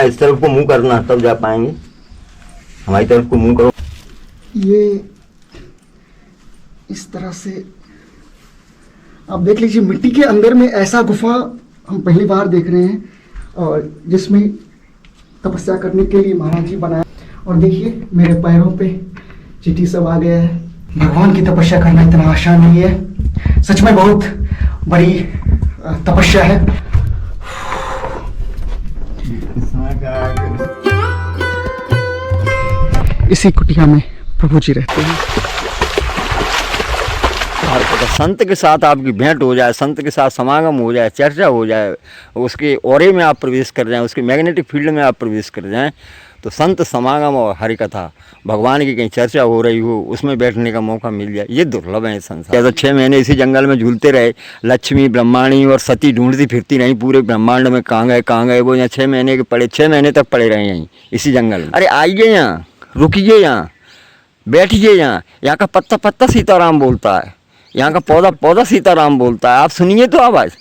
इस तरफ को मुंह करना, तब जा पाएंगे। हमारी तरफ को मुंह करो। ये इस तरह से आप देख लीजिए, मिट्टी के अंदर में ऐसा गुफा हम पहली बार देख रहे हैं, और जिसमें तपस्या करने के लिए महाराज जी बनाया। और देखिए मेरे पैरों पे चींटी सब आ गया है। भगवान की तपस्या करना इतना आसान नहीं है, सच में बहुत बड़ी तपस्या है। इसी कुटिया में प्रभु जी रहते हैं। संत के साथ आपकी भेंट हो जाए, संत के साथ समागम हो जाए, चर्चा हो जाए, उसके ऑरे में आप प्रवेश कर जाएं, उसके मैग्नेटिक फील्ड में आप प्रवेश कर जाएं, तो संत समागम और हरि कथा, भगवान की कहीं चर्चा हो रही हो, उसमें बैठने का मौका मिल जाए, ये दुर्लभ है इस संसार। तो 6 महीने इसी जंगल में झूलते रहे, लक्ष्मी ब्रह्माणी और सती ढूंढती फिरती रही पूरे ब्रह्मांड में, कहाँ गए वो। यहाँ 6 महीने के पड़े, 6 महीने तक पड़े रहे यहीं इसी जंगल में। अरे आइए यहाँ, रुकिए यहाँ, बैठिए यहाँ का पत्ता पत्ता सीताराम बोलता है, यहाँ का पौधा पौधा सीताराम बोलता है। आप सुनिए तो आवाज़,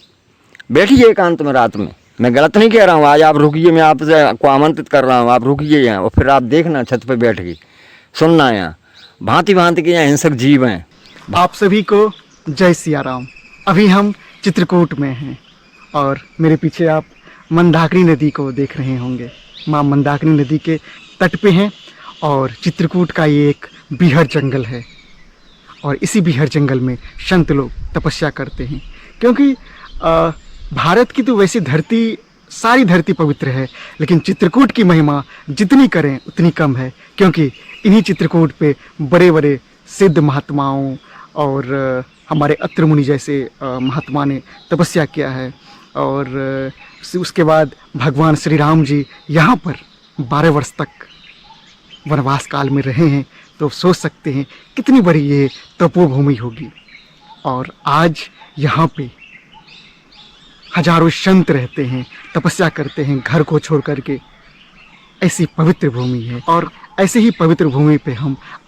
बैठिए एकांत में रात में। मैं गलत नहीं कह रहा हूँ, आज आप रुकिए, मैं आपको आमंत्रित कर रहा हूँ, आप रुकिए यहाँ, और फिर आप देखना छत पे बैठ के सुनना। यहाँ भांति भांति के यहाँ हिंसक जीव हैं। आप सभी को जय सिया राम। अभी हम चित्रकूट में हैं, और मेरे पीछे आप मंदाकिनी नदी को देख रहे होंगे। माँ मंदाकिनी नदी के तट पे हैं, और चित्रकूट का ये एक बीहड़ जंगल है, और इसी बीहड़ जंगल में संत लोग तपस्या करते हैं। क्योंकि भारत की तो वैसी धरती, सारी धरती पवित्र है, लेकिन चित्रकूट की महिमा जितनी करें उतनी कम है। क्योंकि इन्हीं चित्रकूट पे बड़े बड़े सिद्ध महात्माओं और हमारे अत्र मुनि जैसे महात्मा ने तपस्या किया है। और उसके बाद भगवान श्री राम जी यहाँ पर 12 वर्ष तक वनवास काल में रहे हैं, तो सोच सकते हैं कितनी बड़ी ये तपोभूमि होगी। और आज यहाँ पे हजारों संत रहते हैं, तपस्या करते हैं घर को छोड़ करके। ऐसी पवित्र भूमि है, और ऐसे ही पवित्र भूमि पे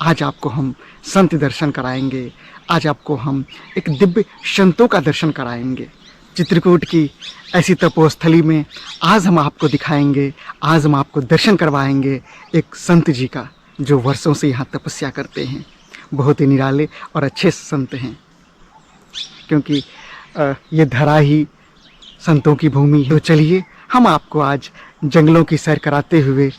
आज आपको हम संत दर्शन कराएंगे। आज आपको हम एक दिव्य संतों का दर्शन कराएंगे। चित्रकूट की ऐसी तपोस्थली में आज हम आपको दिखाएंगे, आज हम आपको दर्शन करवाएंगे एक संत जी का, जो वर्षों से यहाँ तपस्या करते हैं। बहुत ही निराले और अच्छे संत हैं, क्योंकि ये धरा ही संतों की भूमि है। तो चलिए हम आपको आज जंगलों की सैर कराते हुए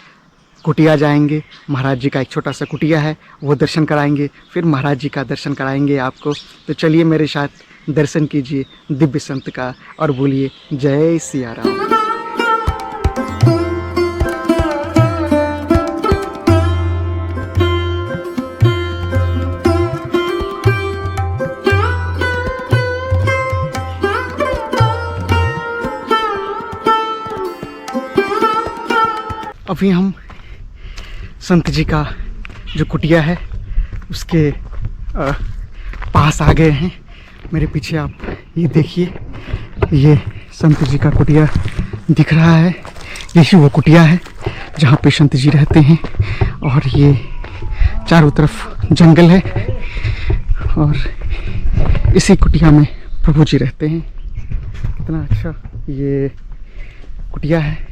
कुटिया जाएंगे। महाराज जी का एक छोटा सा कुटिया है, वो दर्शन कराएंगे, फिर महाराज जी का दर्शन कराएंगे आपको। तो चलिए मेरे साथ दर्शन कीजिए दिव्य संत का, और बोलिए जय सिया राम। अभी हम संत जी का जो कुटिया है उसके पास आ गए हैं। मेरे पीछे आप ये देखिए, ये संत जी का कुटिया दिख रहा है। यही वो कुटिया है जहाँ पे संत जी रहते हैं, और ये चारों तरफ जंगल है, और इसी कुटिया में प्रभु जी रहते हैं। इतना अच्छा ये कुटिया है।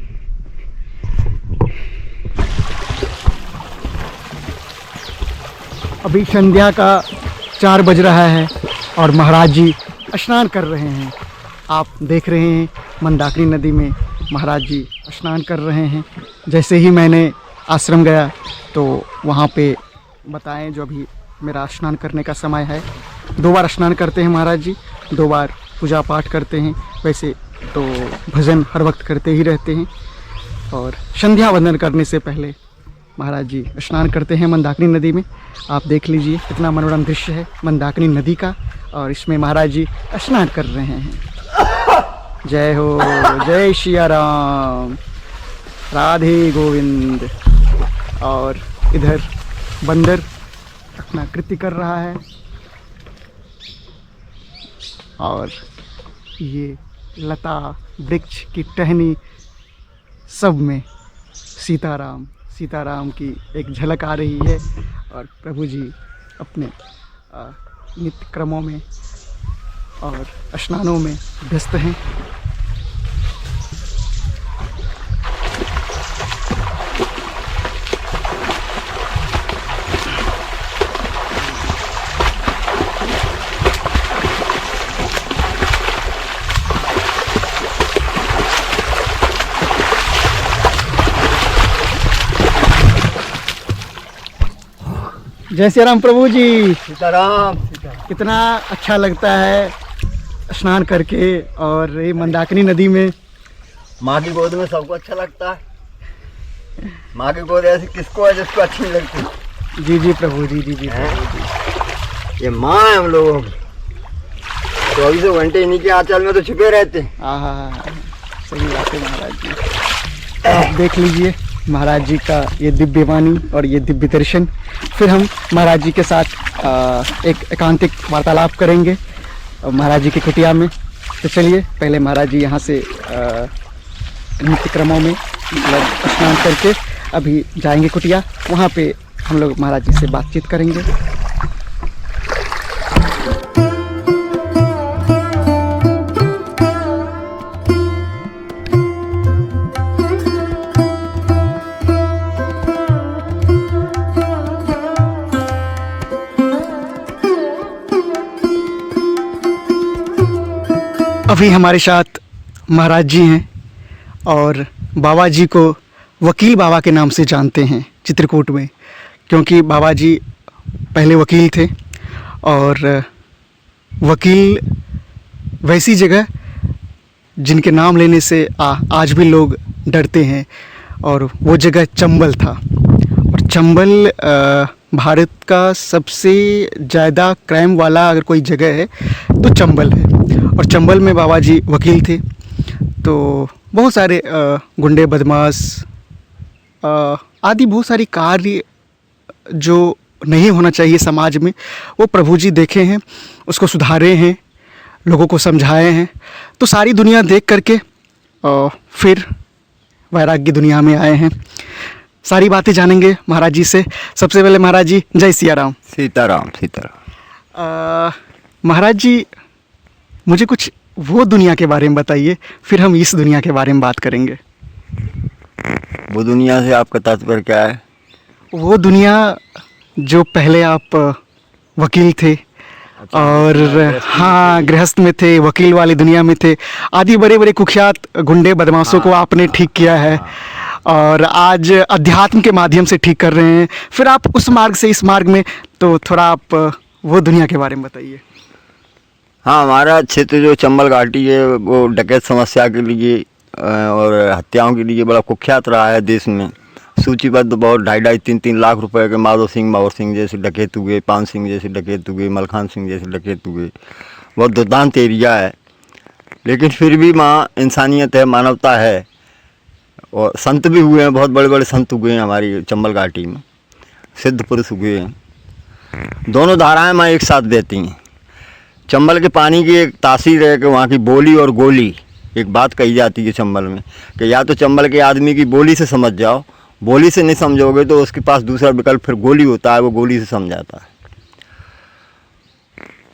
अभी संध्या का 4 बज रहा है, और महाराज जी स्नान कर रहे हैं। आप देख रहे हैं मंदाकिनी नदी में महाराज जी स्नान कर रहे हैं। जैसे ही मैंने आश्रम गया तो वहाँ पे बताएं, जो अभी मेरा स्नान करने का समय है। 2 बार स्नान करते हैं महाराज जी, 2 बार पूजा पाठ करते हैं। वैसे तो भजन हर वक्त करते ही रहते हैं, और संध्या वंदन करने से पहले महाराज जी स्नान करते हैं मंदाकिनी नदी में। आप देख लीजिए कितना मनोरम दृश्य है मंदाकिनी नदी का, और इसमें महाराज जी स्नान कर रहे हैं। जय हो, जय सिया राम, राधे गोविंद। और इधर बंदर अपना कृत्य कर रहा है, और ये लता वृक्ष की टहनी सब में सीताराम सीताराम की एक झलक आ रही है। और प्रभु जी अपने नित्य क्रमों में और स्नानों में व्यस्त हैं। जय श्री राम प्रभु जी। सीताराम। कितना अच्छा लगता है स्नान करके और ये मंदाकिनी नदी में। माँ की गोद में सबको अच्छा लगता है। माँ की गोद ऐसी किसको है जिसको अच्छी नहीं लगती। जी जी प्रभु जी, जी जी ये माँ है हम लोगों की। 24 घंटे इन्हीं के आंचल में तो छुपे रहते हैं। हाँ, सही बात है महाराज जी। आप देख लीजिए महाराज जी का ये दिव्य वाणी और ये दिव्य दर्शन। फिर हम महाराज जी के साथ एक एकांतिक वार्तालाप करेंगे महाराज जी की कुटिया में। तो चलिए पहले महाराज जी यहाँ से नित्य क्रमों में मतलब स्नान करके अभी जाएंगे कुटिया। वहाँ पे हम लोग महाराज जी से बातचीत करेंगे। अभी हमारे साथ महाराज जी हैं और बाबा जी को वकील बाबा के नाम से जानते हैं चित्रकूट में, क्योंकि बाबा जी पहले वकील थे। और वकील वैसी जगह जिनके नाम लेने से आज भी लोग डरते हैं, और वो जगह चंबल था। और चंबल भारत का सबसे ज़्यादा क्राइम वाला अगर कोई जगह है तो चंबल है। और चंबल में बाबा जी वकील थे, तो बहुत सारे गुंडे बदमाश आदि बहुत सारी कार्य जो नहीं होना चाहिए समाज में, वो प्रभु जी देखे हैं, उसको सुधारे हैं, लोगों को समझाए हैं। तो सारी दुनिया देख करके फिर वैराग्य दुनिया में आए हैं। सारी बातें जानेंगे महाराज जी से। सबसे पहले महाराज जी जय सिया राम। सीताराम सीताराम। महाराज जी मुझे कुछ वो दुनिया के बारे में बताइए, फिर हम इस दुनिया के बारे में बात करेंगे। वो दुनिया से आपका तात्पर्य क्या है? वो दुनिया जो पहले आप वकील थे और हाँ गृहस्थ में थे, वकील वाली दुनिया में थे, आदि बड़े बड़े कुख्यात गुंडे बदमाशों को आपने ठीक किया है और आज अध्यात्म के माध्यम से ठीक कर रहे हैं। फिर आप उस मार्ग से इस मार्ग में, तो थोड़ा आप वो दुनिया के बारे में बताइए। हाँ, हमारा क्षेत्र जो चंबल घाटी है वो डकैत समस्या के लिए और हत्याओं के लिए बड़ा कुख्यात रहा है देश में। सूचीबद्ध बहुत 2.5-3 लाख रुपए के माधो सिंह, मावर सिंह जैसे डकैत हुए, पान सिंह जैसे डकैत हुए, मलखान सिंह जैसे डकैत हुए। बहुत दुर्दांत एरिया है, लेकिन फिर भी माँ इंसानियत है, मानवता है। और संत भी हुए हैं, बहुत बड़े बड़े संत हुए हैं हमारी चंबल घाटी में, सिद्ध पुरुष हुए हैं। दोनों धाराएं माँ एक साथ बहती हैं। चंबल के पानी की एक तासीर है कि वहाँ की बोली और गोली, एक बात कही जाती है चंबल में कि या तो चंबल के आदमी की बोली से समझ जाओ, बोली से नहीं समझोगे तो उसके पास दूसरा विकल्प फिर गोली होता है, वो गोली से समझाता है।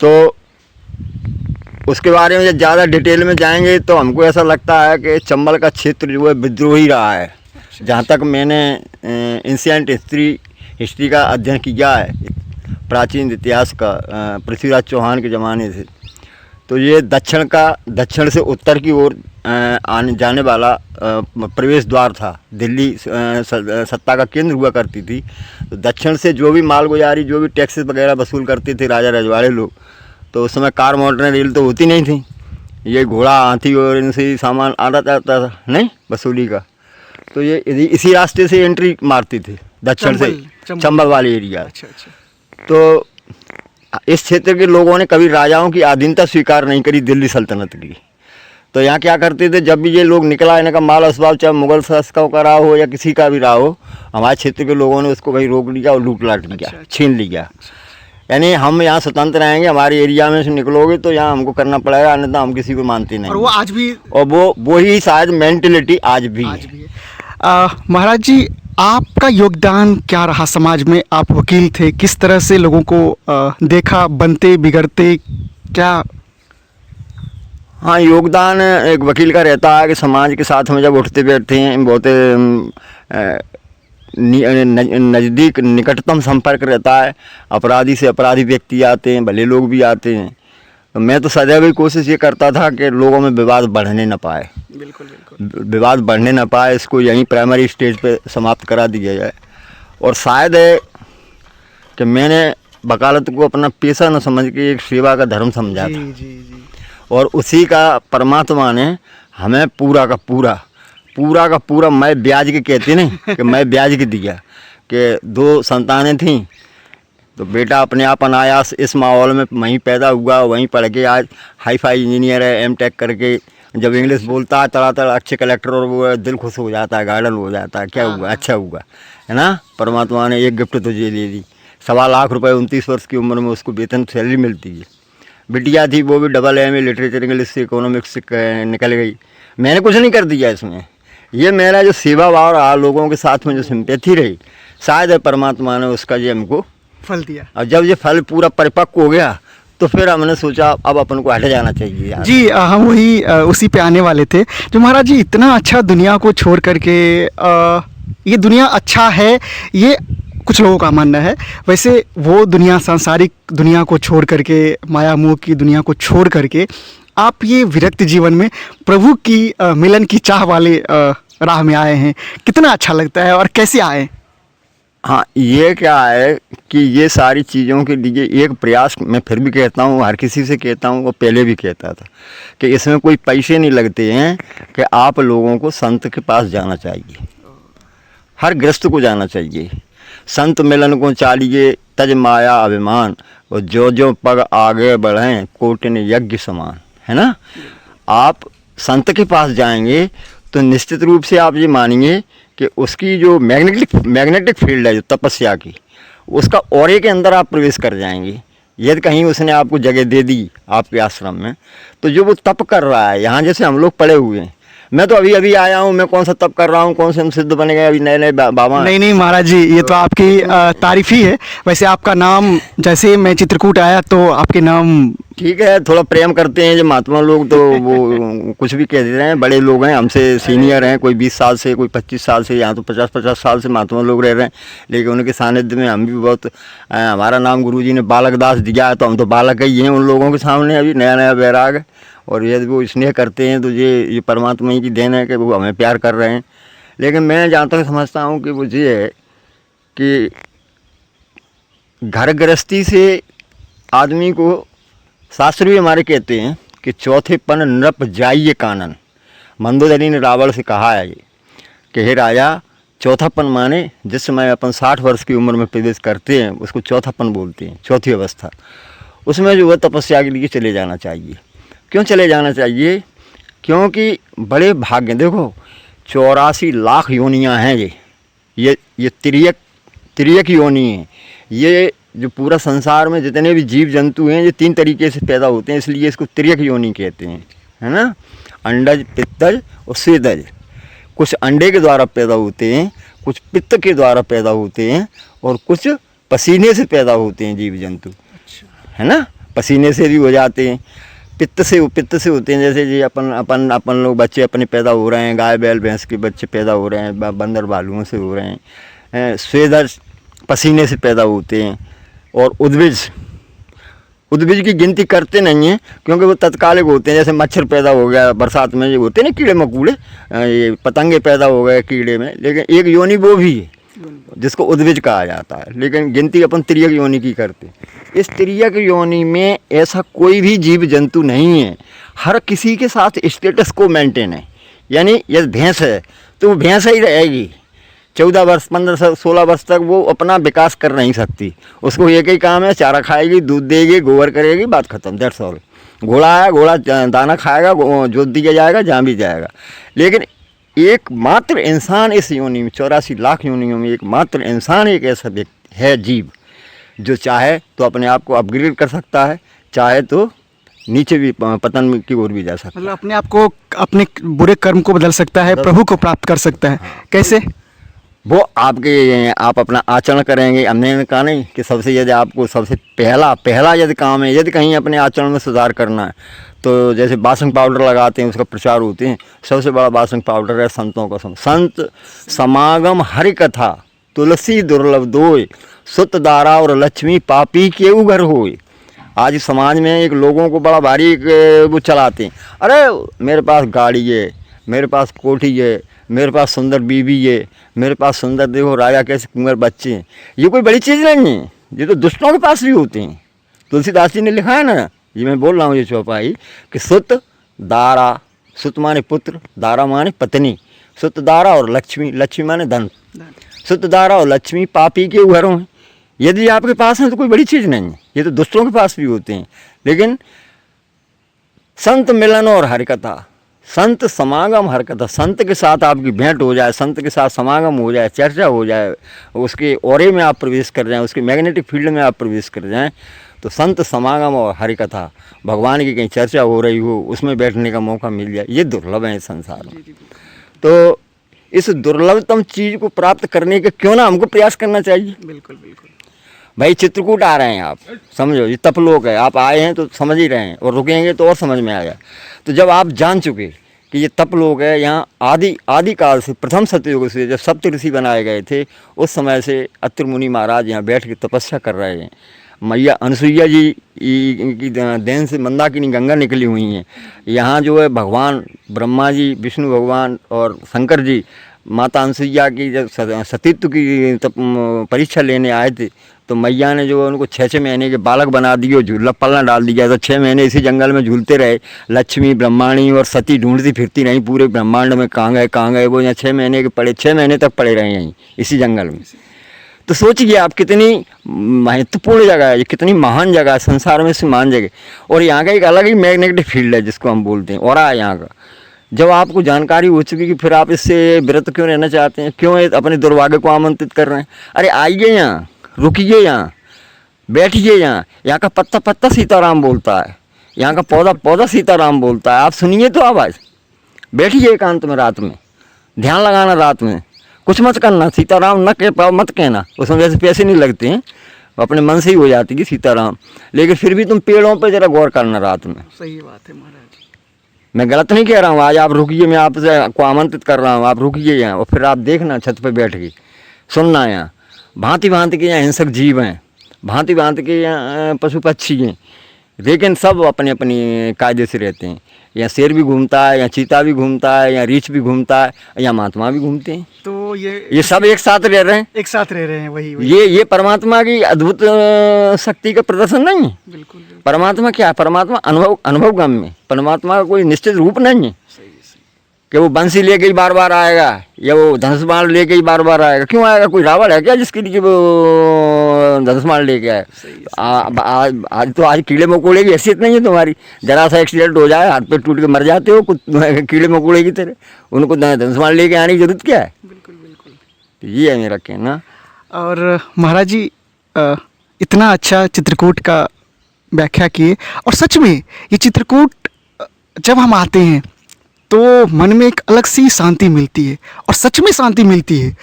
तो उसके बारे में जब ज़्यादा डिटेल में जाएंगे तो हमको ऐसा लगता है कि चंबल का क्षेत्र जो है विद्रोही रहा है। जहाँ तक मैंने एंशिएंट हिस्ट्री का अध्ययन किया है, प्राचीन इतिहास का, पृथ्वीराज चौहान के ज़माने से, तो ये दक्षिण से उत्तर की ओर आने जाने वाला प्रवेश द्वार था। दिल्ली सत्ता का केंद्र हुआ करती थी, तो दक्षिण से जो भी मालगुजारी, जो भी टैक्सेस वगैरह वसूल करते थे राजा रजवाड़े लोग, तो उस समय कार मोटरें रेल तो होती नहीं थी, ये घोड़ा हाथी और इनसे ही सामान आता जाता था नहीं वसूली का। तो ये इसी रास्ते से एंट्री मारती थी दक्षिण से, चंबल वाले एरिया। अच्छा। तो इस क्षेत्र के लोगों ने कभी राजाओं की अधीनता स्वीकार नहीं करी दिल्ली सल्तनत की। तो यहाँ क्या करते थे, जब भी ये लोग निकला, इनका माल असबाब चाहे मुगल शासकों का रहा हो या किसी का भी रहा हो, हमारे क्षेत्र के लोगों ने उसको कहीं रोक लिया और लूट लाट लिया, छीन लिया। यानी हम यहाँ स्वतंत्र रहेंगे, हमारे एरिया में से निकलोगे तो यहाँ हमको करना पड़ेगा, अन्यथा हम किसी को मानते नहीं। और वो आज भी, और वो ही शायद मेंटेलिटी आज भी है। महाराज जी आपका योगदान क्या रहा समाज में? आप वकील थे, किस तरह से लोगों को देखा, बनते बिगड़ते क्या? हाँ, योगदान एक वकील का रहता है कि समाज के साथ में जब उठते बैठते हैं, बहुत नज़दीक निकटतम संपर्क रहता है। अपराधी से अपराधी व्यक्ति आते हैं, भले लोग भी आते हैं। तो मैं तो सदैव ही कोशिश ये करता था कि लोगों में विवाद बढ़ने न पाए। बिल्कुल। विवाद बढ़ने न पाए, इसको यहीं प्राइमरी स्टेज पे समाप्त करा दिया जाए। और शायद है कि मैंने वकालत को अपना पेशा न समझ के एक सेवा का धर्म समझा था। जी जी जी। और उसी का परमात्मा ने हमें पूरा का पूरा मैं ब्याज के कहते नहीं कि मैं ब्याज के दिया कि 2 संतानें थीं तो बेटा अपने आप अनायास इस माहौल में वहीं पैदा हुआ, वहीं पढ़ के आज हाई फाई इंजीनियर है, M.Tech करके जब इंग्लिश बोलता है तड़ातड़ अच्छे कलेक्टर और वो दिल खुश हो जाता है, गार्डन हो जाता है, क्या हुआ, अच्छा हुआ, है ना। परमात्मा ने एक गिफ्ट तुझे दे दी, 1.25 लाख रुपए 29 वर्ष की उम्र में उसको वेतन सैलरी मिलती है। बिटिया थी वो भी AA लिटरेचर इंग्लिश से इकोनॉमिक्स से निकल गई। मैंने कुछ नहीं कर दिया इसमें, ये मेरा जो सेवा भाव रहा, लोगों के साथ में जो सिंपैथी रही, शायद परमात्मा ने उसका ये हमको फल दिया। और जब ये फल पूरा परिपक्व हो गया तो फिर हमने सोचा अब अपन को हट जाना चाहिए यार। जी हम वही उसी पे आने वाले थे। जो महाराज जी इतना अच्छा दुनिया को छोड़ करके ये दुनिया अच्छा है, ये कुछ लोगों का मानना है। वैसे वो दुनिया, सांसारिक दुनिया को छोड़ करके, माया मोह की दुनिया को छोड़ करके आप ये विरक्त जीवन में प्रभु की मिलन की चाह वाले राह में आए हैं। कितना अच्छा लगता है और कैसे आए? हाँ, ये क्या है कि ये सारी चीज़ों के लिए एक प्रयास, मैं फिर भी कहता हूँ, हर किसी से कहता हूँ, वो पहले भी कहता था कि इसमें कोई पैसे नहीं लगते हैं कि आप लोगों को संत के पास जाना चाहिए, हर गृहस्थ को जाना चाहिए। संत मिलन को चालिए तज माया अभिमान, और जो पग आगे बढ़ें कोटिन यज्ञ समान, है ना। आप संत के पास जाएंगे तो निश्चित रूप से आप ये मानिए कि उसकी जो मैग्नेटिक फील्ड है, जो तपस्या की, उसका ऑरे के अंदर आप प्रवेश कर जाएंगे। यदि कहीं उसने आपको जगह दे दी आपके आश्रम में, तो जो वो तप कर रहा है, यहाँ जैसे हम लोग पड़े हुए हैं, मैं तो अभी अभी आया हूँ, मैं कौन सा तप कर रहा हूँ, कौन से हम सिद्ध बने गए, अभी नए नए बाबा। नहीं महाराज जी, ये तो आपकी तारीफ ही है। वैसे आपका नाम, जैसे मैं चित्रकूट आया तो आपके नाम, ठीक है, थोड़ा प्रेम करते हैं जो महात्मा लोग, तो वो कुछ भी कह देते हैं। बड़े लोग हैं, हमसे सीनियर हैं, कोई 20 साल से, कोई 25 साल से, यहाँ तो 50-50 साल से महात्मा लोग रह रहे हैं, लेकिन उनके सानिध्य में हम भी बहुत, हमारा नाम गुरुजी ने बालक दास दिया है, तो हम तो बालक ही हैं उन लोगों के सामने। अभी नया नया वैराग है, और यदि वो स्नेह करते हैं तो ये परमात्मा ही की देन है कि वो हमें प्यार कर रहे हैं। लेकिन मैं जहाँ तक समझता हूँ कि वो ये है कि घर गृहस्थी से आदमी को, शास्त्र भी हमारे कहते हैं कि चौथे पन नृप जाइए कानन। मंदोदरी ने रावण से कहा है ये कि हे राजा, चौथापन माने जिस समय अपन 60 वर्ष की उम्र में प्रवेश करते हैं उसको चौथापन बोलते हैं, चौथी अवस्था। उसमें जो है तपस्या के लिए चले जाना चाहिए। क्यों चले जाना चाहिए? क्योंकि बड़े भाग्य, देखो 84 लाख योनियाँ हैं, ये तिर्यक योनि है। ये जो पूरा संसार में जितने भी जीव जंतु हैं, ये 3 तरीके से पैदा होते हैं, इसलिए इसको तिर्यक योनि कहते हैं, है ना। अंडज, पित्तज और स्वेदज। कुछ अंडे के द्वारा पैदा होते हैं, कुछ पित्त के द्वारा पैदा होते हैं, और कुछ पसीने से पैदा होते हैं जीव जंतु, है ना। पसीने से भी हो जाते हैं, पित्त से होते हैं। जैसे जी अपन लोग बच्चे अपने पैदा हो रहे हैं, गाय बैल भैंस के बच्चे पैदा हो रहे हैं, बंदर भालुओं से हो रहे हैं। स्वेदज पसीने से पैदा होते हैं, और उद्भिज की गिनती करते नहीं हैं, क्योंकि वो तत्कालिक होते हैं। जैसे मच्छर पैदा हो गया बरसात में, ये होते हैं ना कीड़े मकूड़े, ये पतंगे पैदा हो गए कीड़े में, लेकिन एक योनि वो भी है जिसको उद्भिज कहा जाता है। लेकिन गिनती अपन तिर्यक योनि की करते हैं। इस तिर्यक योनि में ऐसा कोई भी जीव जंतु नहीं है, हर किसी के साथ स्टेटस को मेंटेन है। यानी यदि भैंस है तो वो भैंस ही रहेगी, 14 वर्ष 15 16 वर्ष तक वो अपना विकास कर नहीं सकती। उसको एक ही काम है, चारा खाएगी, दूध देगी, गोबर करेगी, बात खत्म, दैट्स ऑल। घोड़ा है, घोड़ा दाना खाएगा, जोत दिया जाएगा, जहाँ भी जाएगा। लेकिन एकमात्र इंसान इस योनि में, 84 लाख योनियों में एकमात्र इंसान एक ऐसा व्यक्ति है, जीव, जो चाहे तो अपने आप को अपग्रेड कर सकता है, चाहे तो नीचे भी पतन की ओर भी जा सकता है। मतलब अपने आप को, अपने बुरे कर्म को बदल सकता है, प्रभु को प्राप्त कर सकता है। कैसे? वो आप अपना आचरण करेंगे। हमने कहा नहीं कि सबसे यदि आपको सबसे पहला यदि काम है, यदि कहीं अपने आचरण में सुधार करना है, तो जैसे बासंग पाउडर लगाते हैं, उसका प्रचार होते हैं, सबसे बड़ा बासंग पाउडर है संतों का संत समागम हरि कथा, तुलसी दुर्लभ दोय, सुत दारा और लक्ष्मी पापी के उगर होए। आज समाज में एक लोगों को बड़ा भारी वो चलाते हैं, अरे मेरे पास गाड़ी है, मेरे पास कोठी है, मेरे पास सुंदर बीवी है, मेरे पास सुंदर देखो राजा कैसे कुंवर बच्चे हैं। ये कोई बड़ी चीज़ नहीं है, ये तो दुष्टों के पास भी होते हैं। तुलसीदास जी ने लिखा है ना, ये मैं बोल रहा हूँ ये चौपाई, कि सुत दारा, सुत माने पुत्र, दारा माने पत्नी, सुत दारा और लक्ष्मी, लक्ष्मी माने धन, सुत दारा और लक्ष्मी पापी के घरों हैं। यदि आपके पास है तो कोई बड़ी चीज़ नहीं है, ये तो दुष्टों के पास भी होते हैं। लेकिन संत मिलन और हरिकथा, संत समागम हरकत, संत के साथ आपकी भेंट हो जाए, संत के साथ समागम हो जाए, चर्चा हो जाए, उसके ऑरे में आप प्रवेश कर जाएं, उसके मैग्नेटिक फील्ड में आप प्रवेश कर जाएं, तो संत समागम और हरिकथा, भगवान की कहीं चर्चा हो रही हो, उसमें बैठने का मौका मिल जाए, ये दुर्लभ है इस संसार में। तो इस दुर्लभतम चीज़ को प्राप्त करने के क्यों ना हमको प्रयास करना चाहिए। बिल्कुल बिल्कुल। भाई चित्रकूट आ रहे हैं आप, समझो ये तपलोक है, आप आए हैं तो समझ ही रहे हैं, और रुकेंगे तो और समझ में आएगा। तो जब आप जान चुके कि ये तपलोक है, यहाँ आदि काल से, प्रथम सतयुग से जब सप्त ऋषि बनाए गए थे, उस समय से अत्रि मुनि महाराज यहाँ बैठ के तपस्या कर रहे हैं। मैया अनसुईया जी की देन से मंदाकिनी गंगा निकली हुई हैं। यहाँ जो है भगवान ब्रह्मा जी, विष्णु भगवान और शंकर जी माता अनसुईया की जब सतीत्व की परीक्षा लेने आए थे, तो मैया ने जो उनको 6-6 महीने के बालक बना दिए और झूला पलना डाल दिया। तो 6 महीने इसी जंगल में झूलते रहे। लक्ष्मी ब्रह्माणी और सती ढूंढती फिरती रहीं पूरे ब्रह्मांड में, कहाँ गए वो। यहाँ 6 महीने के पड़े, 6 महीने तक पड़े रहे यहीं इसी जंगल में। तो सोचिए आप कितनी महत्वपूर्ण जगह है, ये कितनी महान जगह है, संसार में से महान जगह। और यहाँ का एक अलग ही मैग्नेटिक फील्ड है जिसको हम बोलते हैं ऑरा है यहाँ का। जब आपको जानकारी हो चुकी कि फिर आप इससे विरत क्यों रहना चाहते हैं, क्यों अपने दुर्भाग्य को आमंत्रित कर रहे हैं। अरे आइए यहाँ, रुकिए यहाँ, बैठिए यहाँ। यहाँ का पत्ता पत्ता सीताराम बोलता है, यहाँ का पौधा पौधा सीताराम बोलता है। आप सुनिए तो आवाज़, बैठिए एकांत में, रात में ध्यान लगाना, रात में कुछ मत करना, सीताराम न कह पाओ मत कहना, उसमें वैसे पैसे नहीं लगते हैं, अपने मन से ही हो जाती है सीताराम। लेकिन फिर भी तुम पेड़ों पर जरा गौर करना रात में। सही बात है महाराज। मैं गलत नहीं कह रहा हूँ। आज आप रुकिए, मैं आपसे को आमंत्रित कर रहा हूँ, आप रुकिए यहाँ और फिर आप देखना छत पर बैठ के सुनना। यहाँ भांति भांति के यहाँ हिंसक जीव हैं, भांति भांति के यहाँ पशु पक्षी हैं, लेकिन सब अपने अपनी कायदे से रहते हैं। यहाँ शेर भी घूमता है, यहाँ चीता भी घूमता है, यहाँ रीछ भी घूमता है, यहाँ महात्मा भी घूमते हैं। तो ये सब एक साथ रह रहे हैं, एक साथ रह रहे हैं। वही ये परमात्मा की अद्भुत शक्ति का प्रदर्शन नहीं है। बिल्कुल। परमात्मा क्या है? परमात्मा अनुभव गम्य, परमात्मा का कोई निश्चित रूप नहीं है कि वो बंसी लेके ही बार बार आएगा या वो धनुष बाण लेके ही बार बार आएगा। क्यों आएगा? कोई रावण है क्या जिसके लिए वो धनुष बाण लेके आए? आज तो आज कीड़े मकोड़े की हैसियत नहीं है तुम्हारी। जरा सा एक्सीडेंट हो जाए, हाथ पे टूट के मर जाते हो कुछ कीड़े मकोड़े की तरह, उनको धनुष बाण लेके आने की जरूरत क्या है? बिल्कुल बिल्कुल। तो ये है मेरा कहना। और महाराज जी इतना अच्छा चित्रकूट का व्याख्या किए, और सच में ये चित्रकूट जब हम आते हैं तो मन में एक अलग सी शांति मिलती है, और सच में शांति मिलती है।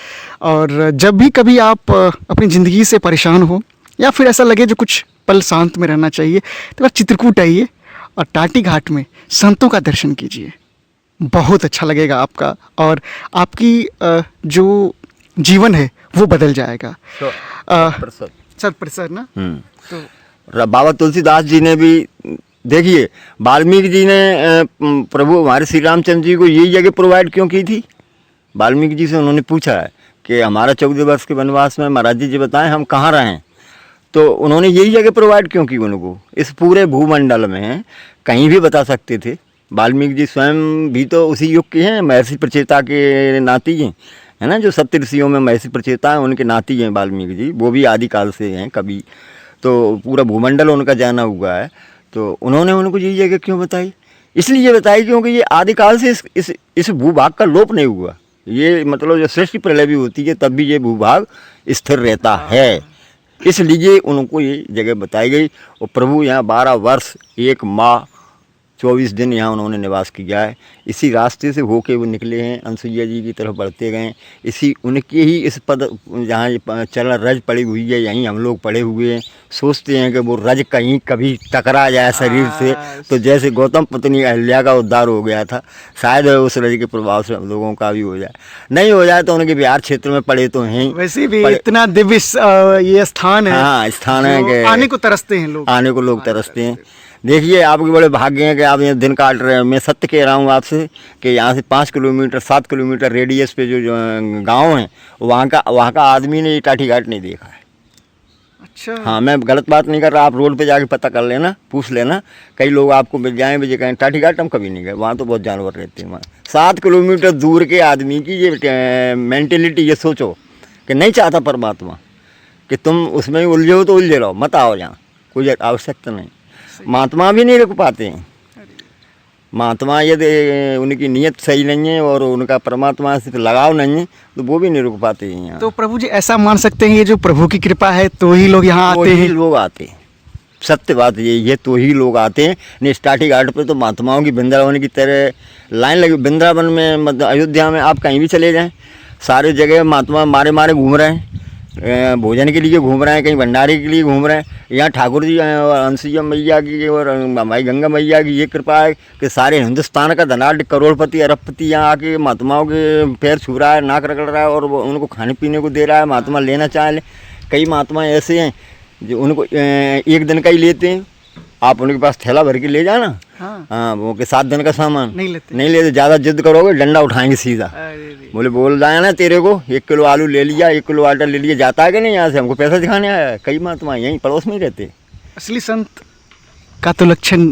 और जब भी कभी आप अपनी ज़िंदगी से परेशान हो या फिर ऐसा लगे जो कुछ पल शांत में रहना चाहिए, तो आप चित्रकूट आइए और टाटी घाट में संतों का दर्शन कीजिए। बहुत अच्छा लगेगा आपका, और आपकी जो जीवन है वो बदल जाएगा। 100% ना। तो बाबा तुलसीदास जी ने भी, देखिए वाल्मीकि जी ने प्रभु हमारे श्री रामचंद्र जी को यही जगह प्रोवाइड क्यों की थी? वाल्मीकि जी से उन्होंने पूछा है कि हमारा 14 वर्ष के वनवास में महाराज जी बताएं हम कहाँ रहें, तो उन्होंने यही जगह प्रोवाइड क्यों की उनको? इस पूरे भूमंडल में कहीं भी बता सकते थे। वाल्मीकि जी स्वयं भी तो उसी युग के हैं, महर्षि प्रचेता के नाती हैं, है ना। जो सप्त ऋषियों में महर्षि प्रचेता हैं उनके नाती हैं वाल्मीकि जी, वो भी आदिकाल से हैं कभी। तो पूरा भूमंडल उनका जाना हुआ है। तो उन्होंने उनको यही जगह क्यों बताई? इसलिए बताई क्योंकि ये आदिकाल से इस भूभाग का लोप नहीं हुआ। ये मतलब जो सृष्टि प्रलय भी होती है तब भी ये भूभाग स्थिर रहता है, इसलिए उनको ये जगह बताई गई। और प्रभु यहाँ 12 वर्ष 1 माह 24 दिन यहाँ उन्होंने निवास किया है। इसी रास्ते से होके वो निकले हैं, अनसुईया जी की तरफ बढ़ते गए। इसी उनके ही इस पद जहाँ चल रज पड़ी हुई है, यहीं हम लोग पड़े हुए हैं। सोचते हैं कि वो रज कहीं कभी टकरा जाए शरीर से, तो जैसे गौतम पत्नी अहल्या का उद्धार हो गया था, शायद उस रज के प्रभाव से हम लोगों का भी हो जाए। नहीं हो जाए तो उनके बिहार क्षेत्र में पड़े तो हैं। वैसे भी इतना दिव्य ये स्थान है। हाँ, स्थान है कि आने को तरसते हैं लोग, आने को लोग तरसते हैं। देखिए आपके बड़े भाग्य हैं कि आप यहाँ दिन काट रहे हैं। मैं सत्य कह रहा हूँ आपसे कि यहाँ से 5 किलोमीटर 7 किलोमीटर रेडियस पे जो गांव हैं, वहाँ का आदमी ने ये टाटी घाट नहीं देखा है। अच्छा। हाँ, मैं गलत बात नहीं कर रहा, आप रोड पे जाके पता कर लेना, पूछ लेना, कई लोग आपको मिल जाएं मुझे कहें टाटी घाट हम कभी नहीं गए, वहाँ तो बहुत जानवर रहते हैं। वहाँ 7 किलोमीटर दूर के आदमी की ये मेंटेलिटी, ये सोचो कि नहीं चाहता परमात्मा कि तुम उसमें ही उलझे हो तो उलझे रहो, मत आओ यहाँ, कोई आवश्यकता नहीं। महात्मा भी नहीं रुक पाते हैं। महात्मा यदि उनकी नीयत सही नहीं है और उनका परमात्मा से लगाव नहीं है तो वो भी नहीं रुक पाते हैं यहाँ। तो प्रभु जी ऐसा मान सकते हैं ये जो प्रभु की कृपा है तो ही लोग यहाँ तो आते ही हैं? लोग आते हैं, सत्य बात यही है, तो ही लोग आते हैं। नहीं, स्टार्टिंग घाट पे तो महात्माओं की वृंदावन की तरह लाइन लगी। वृंदावन में मतलब अयोध्या में आप कहीं भी चले जाएं, सारे जगह महात्मा मारे मारे घूम रहे हैं, भोजन के लिए घूम रहे हैं, कहीं भंडारे के लिए घूम रहे हैं। यहाँ ठाकुर जी और अंशिया मैया की और हमारी गंगा मैया की ये कृपा है कि सारे हिंदुस्तान का धनाढ़ करोड़पति अरबपति यहाँ आके महात्माओं के पैर छू रहा है, नाक रगड़ रहा है और वो उनको खाने पीने को दे रहा है। महात्मा लेना चाहे, कई महात्मा ऐसे हैं जो उनको एक दिन का ही लेते हैं। आप उनके पास थैला भर के ले जाना, हाँ वो के 7 दिन का सामान नहीं लेते। ज़्यादा जिद करोगे डंडा उठाएंगे सीधा। बोले बोल रहा है ना तेरे को 1 किलो आलू ले लिया, 1 किलो आटा ले लिया, जाता है कि नहीं यहाँ से, हमको पैसा दिखाने आया है। कई महात्मा यहीं पड़ोस में ही रहते। असली संत का तो लक्षण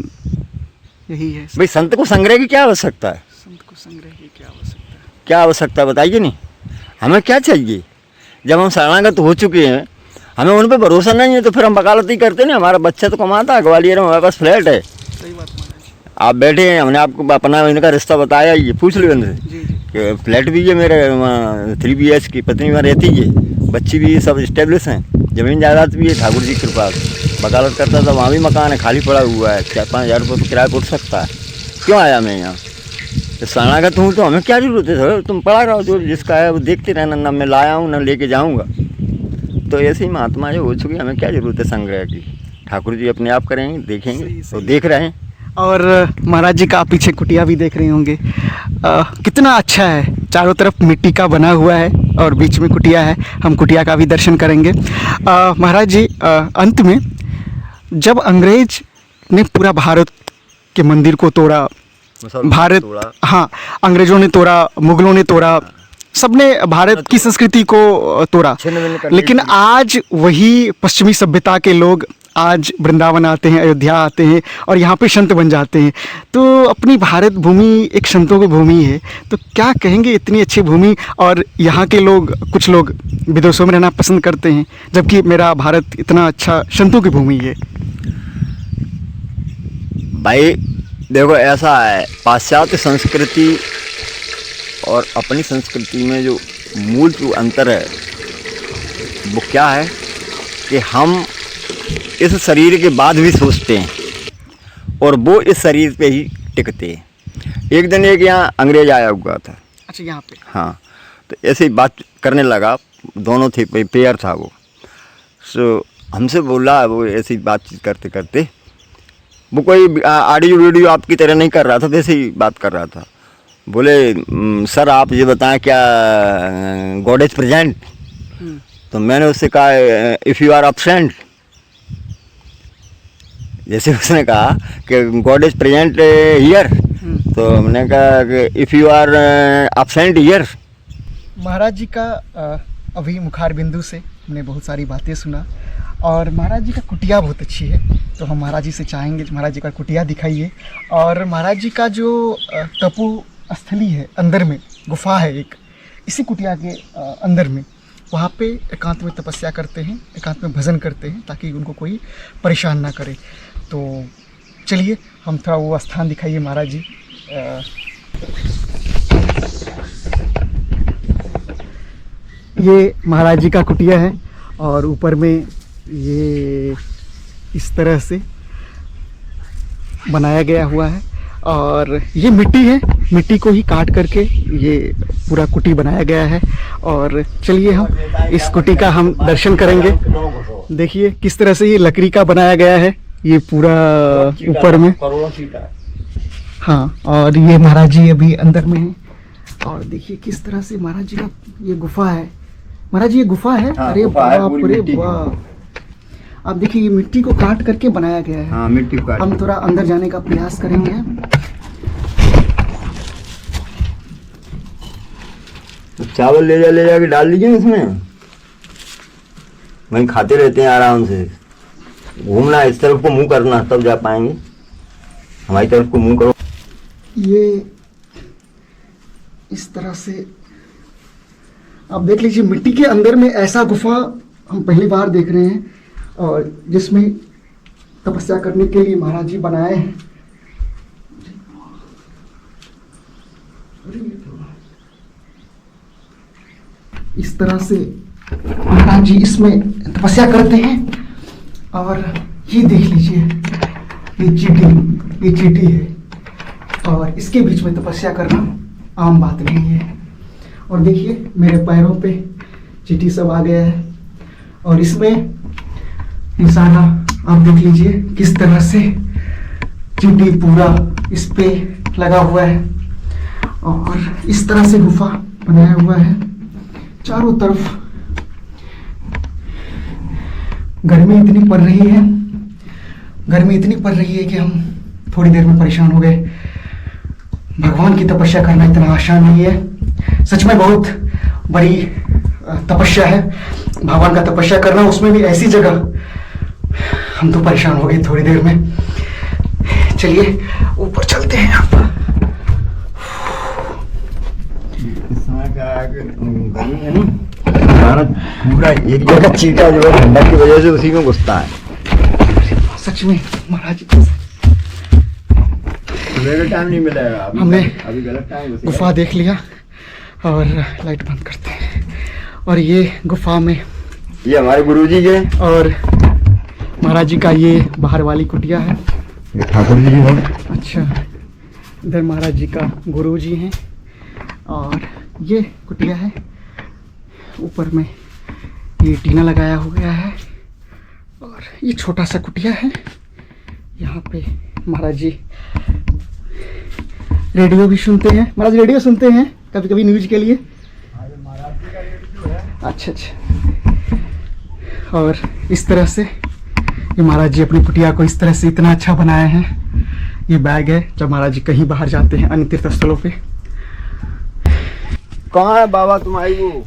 यही है। भाई संत को संग्रह की क्या आवश्यकता है? संत को संग्रह की क्या आवश्यकता है? क्या आवश्यकता है बताइए। नहीं, हमें क्या चाहिए? जब हम शरणागत हो चुके हैं, हमें उन पर भरोसा नहीं है तो फिर हम वकालत ही करते ना। हमारा बच्चा तो कमाता है, ग्वालियर में हमारे पास फ्लैट है। सही बात महाराज। आप बैठे हैं, हमने आपको अपना इनका रिश्ता बताया, ये पूछ लो इनसे कि फ्लैट भी है मेरे, 3 BH की पत्नी वहाँ रहती है, बच्ची भी सब इस्टेब्लिश हैं, ज़मीन जायदाद भी है ठाकुर जी की कृपा से। वकालत करता था, वहाँ भी मकान है, खाली पड़ा हुआ है, 4-5 हज़ार रुपये तो किराया उठ सकता है। क्यों आया मैं यहाँ? तो शरणागत हूँ तो हमें क्या जरूरत है सर? तुम पढ़ा रहो, जो जिसका है वो देखते रहना, ना मैं लाया हूँ ना लेके जाऊँगा। तो ऐसे ही महात्मा जो हो चुके, हमें क्या ज़रूरत है संग्रह की? ठाकुर जी अपने आप करेंगे, देखेंगे, तो देख रहे हैं। और महाराज जी का आप पीछे कुटिया भी देख रहे होंगे, कितना अच्छा है। चारों तरफ मिट्टी का बना हुआ है और बीच में कुटिया है। हम कुटिया का भी दर्शन करेंगे। महाराज जी, अंत में जब अंग्रेज ने पूरा भारत के मंदिर को तोड़ा, भारत, हाँ, अंग्रेजों ने तोड़ा, मुगलों ने तोड़ा, सबने भारत की संस्कृति को तोड़ा, लेकिन आज वही पश्चिमी सभ्यता के लोग आज वृंदावन आते हैं, अयोध्या आते हैं और यहाँ पे संत बन जाते हैं। तो अपनी भारत भूमि एक संतों की भूमि है, तो क्या कहेंगे इतनी अच्छी भूमि, और यहाँ के लोग, कुछ लोग विदेशों में रहना पसंद करते हैं, जबकि मेरा भारत इतना अच्छा संतों की भूमि है। भाई देखो, ऐसा है, पाश्चात्य संस्कृति और अपनी संस्कृति में जो मूल जो अंतर है वो क्या है कि हम इस शरीर के बाद भी सोचते हैं और वो इस शरीर पे ही टिकते हैं। एक दिन एक यहाँ अंग्रेज आया हुआ था। अच्छा, यहाँ पे? हाँ। तो ऐसे ही बात करने लगा, दोनों थे, पेयर था वो। सो हमसे बोला, वो ऐसी बातचीत करते करते, वो कोई ऑडियो वीडियो आपकी तरह नहीं कर रहा था, वैसे ही बात कर रहा था। बोले सर आप ये बताएं क्या गॉड इज प्रेजेंट? तो मैंने उससे कहा इफ़ यू आर एब्सेंट, जैसे उसने कहा कि गॉड इज प्रेजेंट हियर, तो मैंने कहा कि if you are absent here. महाराज जी का अभी मुखार बिंदु से हमने बहुत सारी बातें सुना, और महाराज जी का कुटिया बहुत अच्छी है, तो हम महाराज जी से चाहेंगे महाराज जी का कुटिया दिखाइए। और महाराज जी का जो तपो स्थली है, अंदर में गुफा है एक, इसी कुटिया के अंदर में, वहाँ पे एकांत में तपस्या करते हैं, एकांत में भजन करते हैं, ताकि उनको कोई परेशान ना करे। तो चलिए हम थोड़ा वो स्थान दिखाइए महाराज जी। ये महाराज जी का कुटिया है और ऊपर में ये इस तरह से बनाया गया हुआ है, और ये मिट्टी है, मिट्टी को ही काट करके ये पूरा कुटी बनाया गया है। और चलिए हम इस कुटी का हम दर्शन करेंगे। देखिए किस तरह से ये लकड़ी का बनाया गया है, ये पूरा ऊपर में। हाँ, और ये महाराज जी अभी अंदर में है, और देखिए किस तरह से महाराज जी का ये गुफा है। महाराज जी ये गुफा है? अरे बाप रे वाह! आप देखिए ये मिट्टी को काट करके बनाया गया है। हाँ, मिट्टी को काट। हम थोड़ा अंदर जाने का प्रयास करेंगे। तो चावल ले जाके डाल दीजिए इसमें। वहीं खाते रहते हैं आराम से। घूमना, इस तरफ को मुंह करना, तब जा पाएंगे। हमारी तरफ को मुंह करो। ये इस तरह से आप देख लीजिए, मिट्टी के अंदर में ऐसा गुफा हम पहली बार देख रहे हैं, और जिसमें तपस्या करने के लिए महाराज जी बनाए हैं। इस तरह से महाराज जी इसमें तपस्या करते हैं। और ये देख लीजिए, ये चींटी है, और इसके बीच में तपस्या करना आम बात नहीं है। और देखिए मेरे पैरों पे चींटी सब आ गया है, और इसमें निशाना आप देख लीजिए किस तरह से चींटी पूरा इस पे लगा हुआ है। और इस तरह से गुफा बनाया हुआ है। चारों तरफ गर्मी इतनी पड़ रही है कि हम थोड़ी देर में परेशान हो गए। भगवान की तपस्या करना इतना आसान नहीं है, सच में बहुत बड़ी तपस्या है भगवान का तपस्या करना, उसमें भी ऐसी जगह। हम तो परेशान हो गए थोड़ी देर में। चलिए ऊपर चलते हैं। आप हमारा पूरा एरिया का चीटा जो है ठंडक की वजह से उसी में घुसता है। सच में महाराज जी टाइम नहीं मिलेगा। हमने अभी गलत टाइम गुफा देख लिया, और लाइट बंद करते हैं। और ये गुफा में ये हमारे गुरुजी के, और महाराज जी का ये बाहर वाली कुटिया है। ठाकुर जी हैं। अच्छा, इधर महाराज जी का गुरुजी हैं, और ये कुटिया है। ऊपर में ये टीना लगाया हो गया है, और ये छोटा सा कुटिया है। यहाँ पे महाराज जी रेडियो भी सुनते हैं। महाराज रेडियो सुनते हैं कभी कभी न्यूज के लिए। अच्छा। और इस तरह से ये महाराज जी अपनी कुटिया को इस तरह से इतना अच्छा बनाए हैं। ये बैग है जब महाराज जी कहीं बाहर जाते हैं अन्य तीर्थ स्थलों पे। कहाँ है बाबा तुम्हारी वो?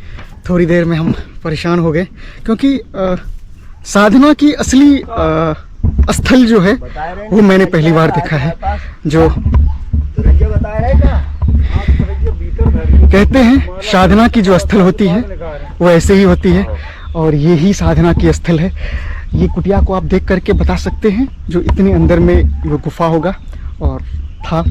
थोड़ी देर में हम परेशान हो गए, क्योंकि साधना की असली स्थल जो है वो मैंने पहली बार देखा है। जो कहते हैं साधना की जो स्थल होती है वो ऐसे ही होती है, और ये ही साधना की स्थल है। ये कुटिया को आप देख करके बता सकते हैं जो इतने अंदर में वो गुफा होगा और था।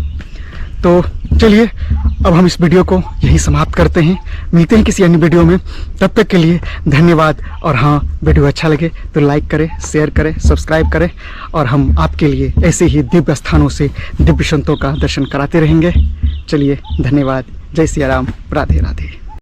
तो चलिए अब हम इस वीडियो को यही समाप्त करते हैं। मिलते हैं किसी अन्य वीडियो में, तब तक के लिए धन्यवाद। और हाँ, वीडियो अच्छा लगे तो लाइक करें, शेयर करें, सब्सक्राइब करें, और हम आपके लिए ऐसे ही दिव्य स्थानों से दिव्य संतों का दर्शन कराते रहेंगे। चलिए धन्यवाद। जय सिया राम। राधे राधे।